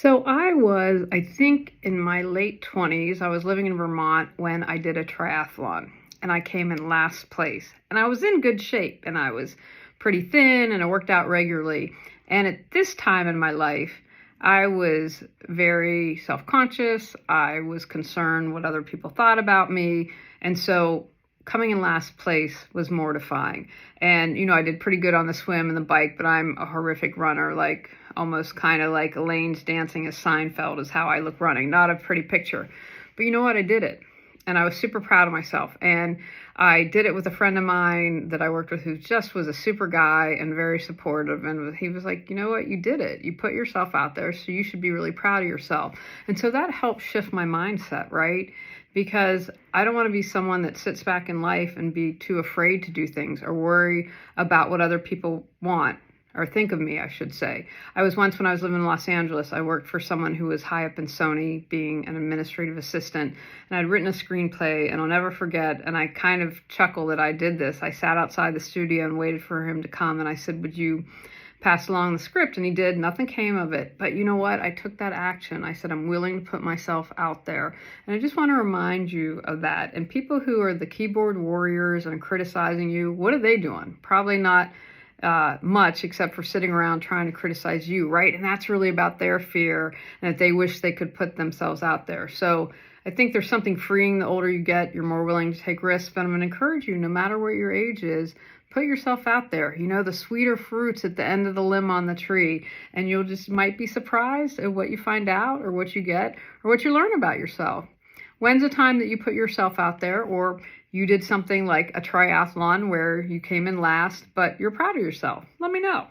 So I think in my late 20s, I was living in Vermont when I did a triathlon and I came in last place. And I was in good shape and I was pretty thin and I worked out regularly. And at this time in my life, I was very self-conscious. I was concerned what other people thought about me. And so coming in last place was mortifying. And, I did pretty good on the swim and the bike, but I'm a horrific runner, like almost kind of like Elaine's dancing as Seinfeld is how I look running. Not a pretty picture. But you know what? I did it. And I was super proud of myself. And I did it with a friend of mine that I worked with who just was a super guy and very supportive. And he was like, you know what? You did it. You put yourself out there, so you should be really proud of yourself. And so that helped shift my mindset, right? Because I don't want to be someone that sits back in life and be too afraid to do things or worry about what other people want or think of me, I should say. I was once, when I was living in Los Angeles, I worked for someone who was high up in Sony, being an administrative assistant, and I'd written a screenplay, and I'll never forget, and I kind of chuckle that I did this. I sat outside the studio and waited for him to come, and I said, would you pass along the script? And he did. Nothing came of it. But you know what? I took that action. I said, I'm willing to put myself out there. And I just want to remind you of that. And people who are the keyboard warriors and criticizing you, what are they doing? Probably not much, except for sitting around trying to criticize you, right? And that's really about their fear and that they wish they could put themselves out there. So I think there's something freeing. The older you get, you're more willing to take risks. But I'm going to encourage you, no matter what your age is, put yourself out there. The sweeter fruit's at the end of the limb on the tree, and you'll just might be surprised at what you find out or what you get or what you learn about yourself. When's the time that you put yourself out there, or you did something like a triathlon where you came in last, but you're proud of yourself? Let me know.